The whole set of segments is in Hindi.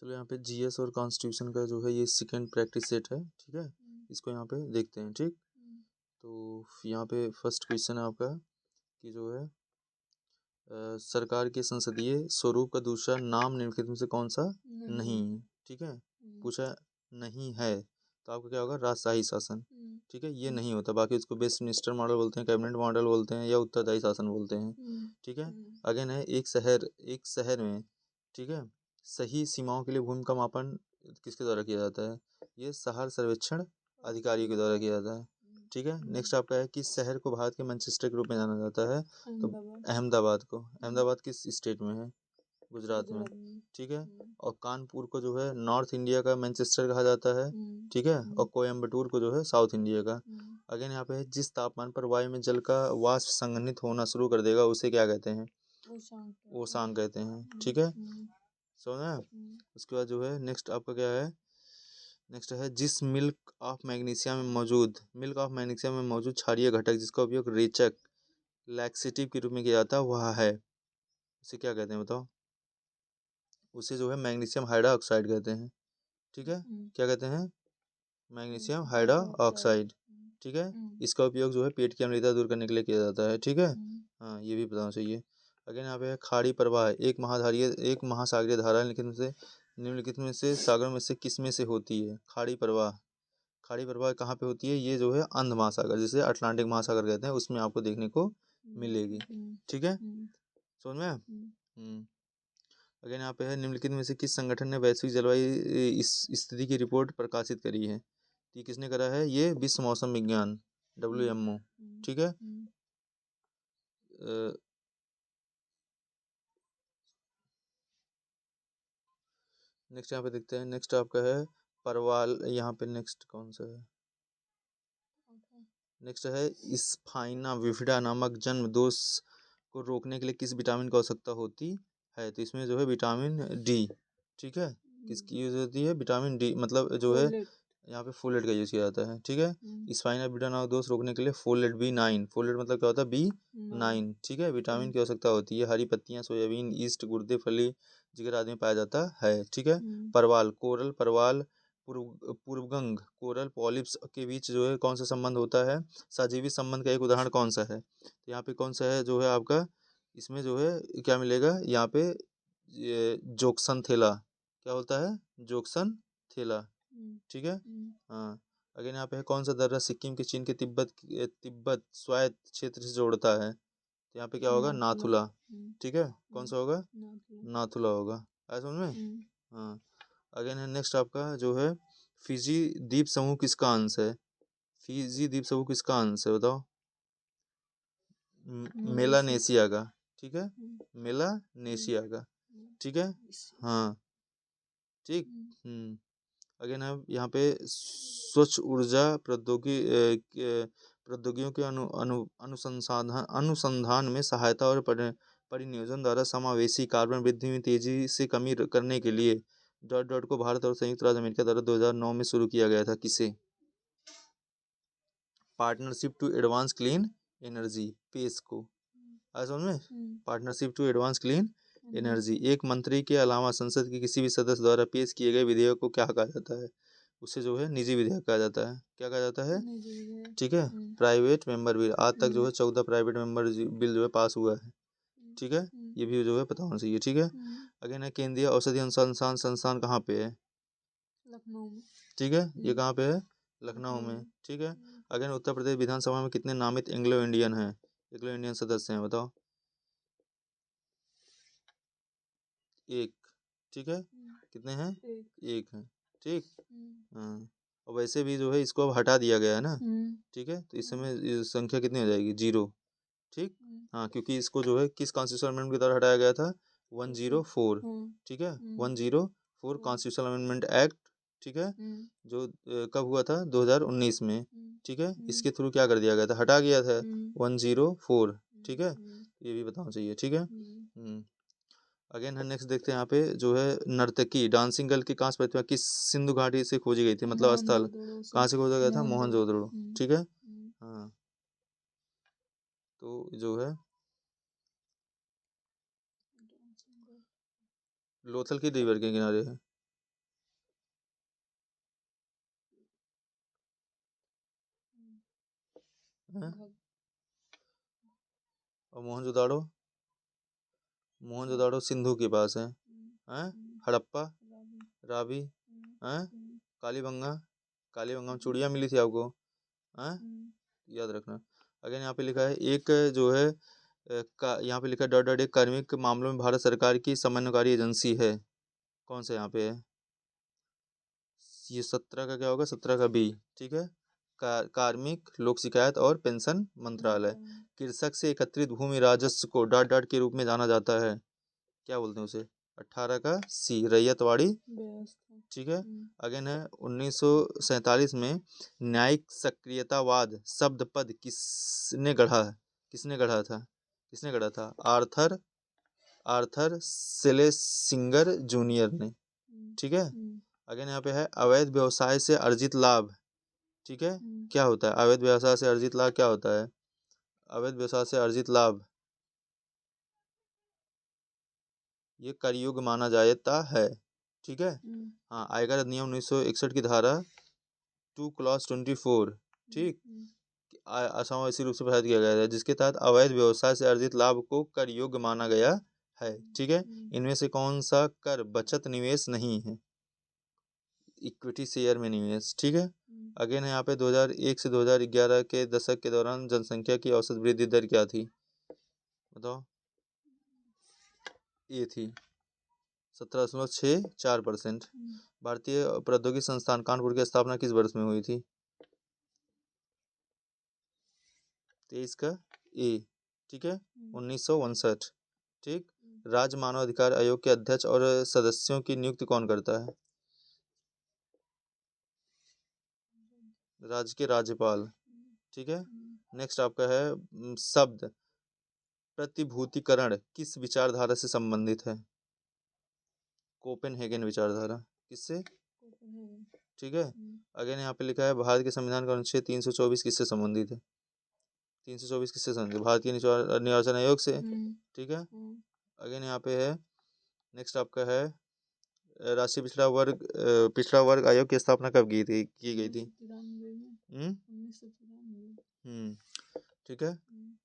चलो यहाँ पे जीएस और कॉन्स्टिट्यूशन का जो है ये सेकंड प्रैक्टिस सेट है, ठीक है। इसको यहाँ पे देखते हैं, ठीक। तो यहाँ पे फर्स्ट क्वेश्चन है आपका कि जो है सरकार के संसदीय स्वरूप का दूसरा नाम निम्नलिखित में से कौन सा नहीं है, ठीक है। पूछा नहीं है तो आपका क्या होगा, राजशाही शासन, ठीक है। ये नहीं होता, बाकी उसको वेस्ट मिनिस्टर मॉडल बोलते हैं, कैबिनेट मॉडल बोलते हैं, या उत्तरदायी शासन बोलते हैं, ठीक है। अगेन है एक शहर में, ठीक है, सही सीमाओं के लिए भूमि का मापन किसके द्वारा किया जाता है, ये शहर सर्वेक्षण अधिकारियों के द्वारा किया जाता है, ठीक है। नेक्स्ट आपका है कि शहर को भारत के मैनचेस्टर के रूप में जाना जाता है, तो अहमदाबाद किस स्टेट में है, गुजरात में, ठीक है। और कानपुर को जो है नॉर्थ इंडिया का मैनचेस्टर कहा जाता है, ठीक है। और कोयम्बटूर को जो है साउथ इंडिया का। अगेन यहाँ पे है जिस तापमान पर वायु में जल का वाष्प संघनित होना शुरू कर देगा उसे क्या कहते हैं, ओशांक कहते हैं, ठीक है। समझ में। उसके बाद जो है नेक्स्ट आपका क्या है, नेक्स्ट है जिस मिल्क ऑफ मैग्नीशियम में मौजूद क्षारीय घटक जिसका उपयोग रेचक लैक्सेटिव के रूप में किया जाता है वह है, उसे क्या कहते हैं बताओ, उसे जो है मैग्नीशियम हाइड्रोक्साइड कहते हैं, ठीक है। क्या कहते हैं, मैग्नीशियम हाइड्रोक्साइड, ठीक है। इसका उपयोग जो है पेट की अम्लता दूर करने के लिए किया जाता है, ठीक है। हाँ, ये भी बताना चाहिए। अगेन यहाँ पे है खाड़ी प्रवाह एक महासागरीय धारा निम्नलिखित में से सागर में से किस में से होती है, खाड़ी प्रवाह कहाँ पे होती है, ये जो है अंध महासागर जिसे अटलांटिक महासागर कहते हैं उसमें आपको देखने को मिलेगी, ठीक है। समझ में। अगेन यहाँ पे है निम्नलिखित में से किस संगठन ने वैश्विक जलवायु इस स्थिति की रिपोर्ट प्रकाशित करी है, ये किसने करा है, ये विश्व मौसम विज्ञान WMO, ठीक है। नेक्स्ट यहाँ पे देखते हैं, नेक्स्ट आपका है परवाल, यहाँ पे नेक्स्ट कौन सा है, नेक्स्ट है स्पाइना विफिडा नामक जन्म दोष को रोकने के लिए किस विटामिन की आवश्यकता होती है, तो इसमें जो है विटामिन डी, ठीक है। किसकी यूज होती है, विटामिन डी, मतलब जो है यहाँ पे फोलेट का यूज किया जाता है, ठीक है। स्पाइना विफिडा नामक दोष रोकने के लिए फोलेट B9, फोलेट मतलब क्या होता है B9, ठीक है, विटामिन की आवश्यकता होती है। हरी पत्तियां, सोयाबीन, ईस्ट, गुर्दे, फली, जिगर आदि में पाया जाता है, ठीक है। परवाल पूर्वगंग कोरल पॉलिप्स के बीच जो है कौन सा संबंध होता है, सजीवी संबंध का एक उदाहरण कौन सा है, तो यहाँ पे कौन सा है जो है आपका, इसमें जो है क्या मिलेगा यहाँ पे, जोक्सन थेला, क्या होता है, जोक्सन थेला, ठीक है। हाँ। अगेन यहाँ पे है कौन सा दर्रा सिक्किम के चीन के तिब्बत स्वायत्त क्षेत्र से जोड़ता है, तो यहाँ पे क्या होगा, नाथुला, ठीक है। कौन सा होगा, नाथुला होगा, आया समझ में। हाँ। अगेन है नेक्स्ट आपका जो है फिजी द्वीप समूह किसका अंश है, फिजी द्वीप समूह किसका अंश है बताओ, मेलानेशिया का, ठीक है, मेलानेशिया का, ठीक है। हाँ, ठीक। अगेन है यहाँ पे स्वच्छ ऊर्जा प्रौद्योगिकियों के अनुसंधान में सहायता और परिनियोजन द्वारा समावेशी कार्बन वृद्धि में तेजी से कमी करने के लिए को भारत और संयुक्त राज्य अमेरिका द्वारा 2009 में शुरू किया गया था, किसे, partnership to advance clean energy, PACE को, समझ में। Partnership to advance clean energy, एक मंत्री के अलावा संसद के किसी भी सदस्य द्वारा पेश किए गए विधेयक को क्या कहा जाता है, उसे जो है निजी विधेयक कहा जाता है, क्या कहा जाता है, ठीक है। प्राइवेट मेंबर बिल, आज तक जो है 14 प्राइवेट मेंबर बिल जो है पास हुआ है, ठीक है। ये भी जो है पता होना चाहिए, ठीक है। अगेन है केंद्रीय औषधि अनुसंधान संस्थान कहाँ पे है, लखनऊ में, ठीक है। ये कहाँ पे है, लखनऊ में, ठीक है। अगेन उत्तर प्रदेश विधानसभा में कितने नामित एंग्लो इंडियन सदस्य हैं बताओ, एक, ठीक है। कितने हैं, एक है, ठीक। हाँ। और वैसे भी जो है इसको अब हटा दिया गया है ना, ठीक है, तो इस समय संख्या कितनी हो जाएगी, 0, ठीक। हाँ, क्योंकि इसको जो है किस कॉन्स्टिट्यूशन अमेंडमेंट के द्वारा हटाया गया था, 104, ठीक है, 104 कॉन्स्टिट्यूशन अमेंडमेंट एक्ट, ठीक है, जो कब हुआ था, 2019 में, ठीक है। इसके थ्रू क्या कर दिया गया था, हटा गया था 104, ठीक है। ये भी बताना चाहिए, ठीक है। अगेन है नेक्स्ट देखते हैं यहाँ पे जो है नर्तकी डांसिंग गर्ल की कांस्य प्रतिमा किस सिंधु घाटी से खोजी गई थी, मतलब स्थल कहाँ से खोजा गया था, मोहनजोदड़ो, ठीक है। हाँ, तो जो है लोथल की रिवर के किनारे है, हैं? और मोहनजोदाड़ो सिंधु के पास है। हैं? हड़प्पा, रावी, हैं? कालीबंगा में चूड़ियाँ मिली थी आपको। हैं? याद रखना। अगर यहाँ पे लिखा है एक जो है यहाँ पे लिखा है डॉट एक कार्मिक मामलों में भारत सरकार की समन्वयकारी एजेंसी है। कौन सा यहाँ पे है? ये 17 का क्या होगा? 17 का बी। ठीक है। कार्मिक लोक शिकायत और पेंशन मंत्रालय। कृषक से एकत्रित भूमि राजस्व को डॉट के रूप में जाना जाता है। क्या बोलते हैं उसे? 18 का सी, रैयतवाड़ी व्यवस्था। ठीक है। अगेन है 1947 में न्यायिक सक्रियतावाद शब्द पद किसने गढ़ा था? आर्थर सेलेसिंगर जूनियर ने। ठीक है। अगेन यहाँ पे है अवैध व्यवसाय से अर्जित लाभ। ठीक है। क्या होता है अवैध व्यवसाय से अर्जित लाभ? क्या होता है अवैध व्यवसाय से अर्जित लाभ? ये कर योग्य माना जाता है। ठीक है। हाँ, आयकर अधिनियम 1961 की धारा 2 क्लॉज 24। ठीक, असमावेशी रूप से प्रसारित किया गया है, जिसके तहत अवैध व्यवसाय से अर्जित लाभ को कर योग्य माना गया है। ठीक है। इनमें से कौन सा कर बचत निवेश नहीं है? इक्विटी शेयर में निवेश। ठीक है। अगेन है यहाँ पे 2001 से 2011 के दशक के दौरान जनसंख्या की औसत वृद्धि दर क्या थी? बताओ। ये थी 17.64%। भारतीय प्रौद्योगिकी संस्थान कानपुर की स्थापना किस वर्ष में हुई थी? 23 का ए। ठीक है। 1959। ठीक। राज्य मानव अधिकार आयोग के अध्यक्ष और सदस्यों की नियुक्ति कौन करता है? राज्य के राज्यपाल। ठीक है। नेक्स्ट आपका है शब्द प्रतिभूतिकरण किस विचारधारा से संबंधित है? कोपेनहेगन विचारधारा। किससे? ठीक है। अगेन यहाँ पे लिखा है भारत के संविधान का अनुच्छेद 324 किससे संबंधित है? 324 किससे संबंधित? भारत के निर्वाचन आयोग से। ठीक है। अगेन यहाँ पे है नेक्स्ट आपका है राष्ट्रीय पिछड़ा वर्ग आयोग की स्थापना कब की गई थी? 1993। ठीक है।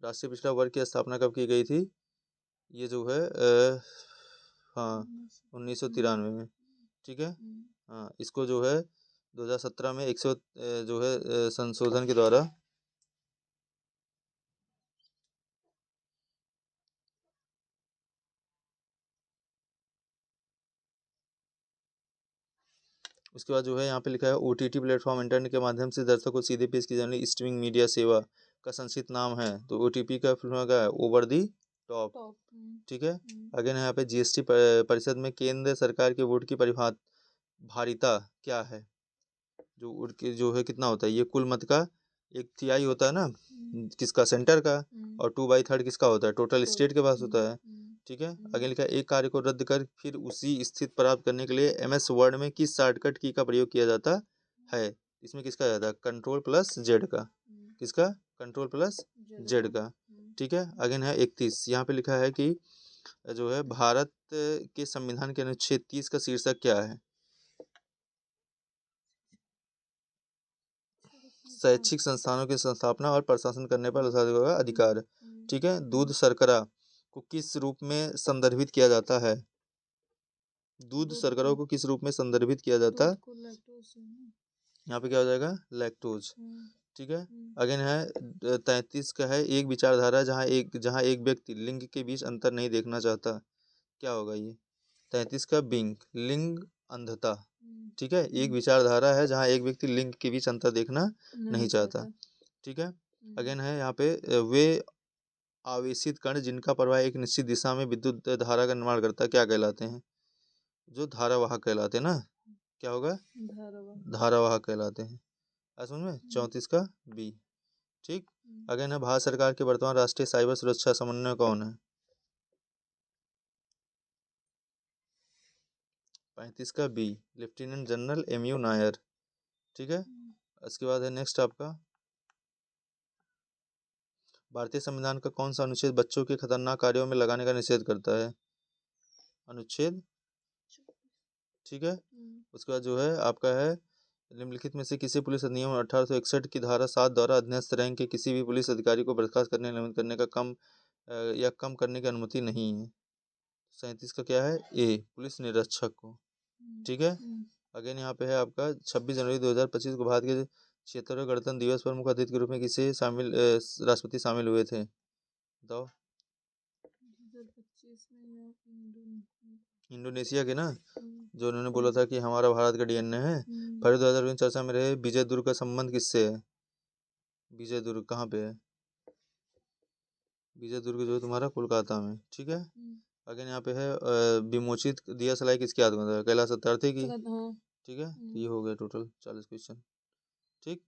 राष्ट्रीय पिछड़ा वर्ग की स्थापना कब की गई थी? ये जो है हाँ 1993 में। ठीक है। हाँ, इसको जो है 2017 में 100 जो है संशोधन के द्वारा उसके बाद जो है यहाँ पे लिखा है OTT प्लेटफॉर्म इंटरनेट के माध्यम से दर्शकों को सीधे पेश की जाने वाली स्ट्रीमिंग मीडिया सेवा का संक्षिप्त नाम है। तो OTP का फिल्म का है ओवर दी टॉप। ठीक है। अगेन यहाँ पे GST परिषद में केंद्र सरकार के वोट की भारिता क्या है? जो वोट के जो है कितना होता है? ये कुल मत का 1/3 होता है ना, किसका? सेंटर का। और 2/3 किसका होता है? टोटल स्टेट के पास होता है। ठीक है। आगे लिखा है एक कार्य को रद्द कर फिर उसी स्थिति प्राप्त करने के लिए MS वर्ड में किस शॉर्टकट की का प्रयोग किया जाता है? इसमें किसका जाता है? Ctrl+Z का। किसका? Ctrl+Z का। ठीक है। अगेन है 31। यहाँ पे लिखा है कि जो है भारत के संविधान के अनुच्छेद 30 का शीर्षक क्या है? शैक्षिक संस्थानों की स्थापना और प्रशासन करने पर का अधिकार। ठीक है। दूध शर्करा को किस रूप में संदर्भित किया जाता है? दूध शर्करा को किस रूप में संदर्भित किया जाता है? यहाँ पे क्या हो जाएगा? लैक्टोज। ठीक है। अगेन है 33 का है एक विचारधारा जहाँ एक व्यक्ति लिंग के बीच अंतर नहीं देखना चाहता। क्या होगा ये? 33 का लिंग अंधता। ठीक है। एक विचारधारा है जहाँ एक व्यक्ति लिंग के बीच अंतर देखना नहीं चाहता। ठीक है। अगेन है यहाँ पे वे आवेशित कण जिनका प्रवाह एक निश्चित दिशा में विद्युत धारा का निर्माण करता है क्या कहलाते हैं? जो धारावाहक कहलाते हैं ना। क्या होगा? धारावाहक कहलाते हैं। समझ में? 34 का बी। ठीक। अगेन है भारत सरकार के वर्तमान राष्ट्रीय साइबर सुरक्षा समन्वय कौन है? 35 का B, lieutenant general MU Nair. ठीक है। इसके बाद है नेक्स्ट आपका भारतीय संविधान का कौन सा अनुच्छेद बच्चों के खतरनाक कार्यों में लगाने का निषेध करता है? अनुच्छेद। ठीक है। उसके बाद जो है आपका है निम्नलिखित में से किसी पुलिस अधिनियम 1861 की धारा 7 द्वारा अधीनस्थ रैंक के किसी भी पुलिस अधिकारी को बर्खास्त करने, निलंबित करने का या कम करने की अनुमति नहीं है। 37 का क्या है? ए, पुलिस निरीक्षक को। ठीक है। अगेन यहाँ पे है आपका 26 जनवरी 2025 को भारत के 76वें गणतंत्र दिवस पर मुख्य अतिथि के रूप में किसे शामिल राष्ट्रपति शामिल हुए थे? बताओ। 2025 में इंडोनेशिया के ना, जो उन्होंने बोला था कि हमारा भारत का डीएनए है। फरवरी 2020 चर्चा में रहे विजय दुर्ग का संबंध किससे है? विजय दुर्ग कहाँ पे है? विजय दुर्ग जो है तुम्हारा कोलकाता में। ठीक है। अगेन यहाँ पे है विमोचित दिया सलाई किसके हाथ में था? कैलाश सत्यार्थी की। ठीक है। ये हो गया टोटल 40 क्वेश्चन। ठीक।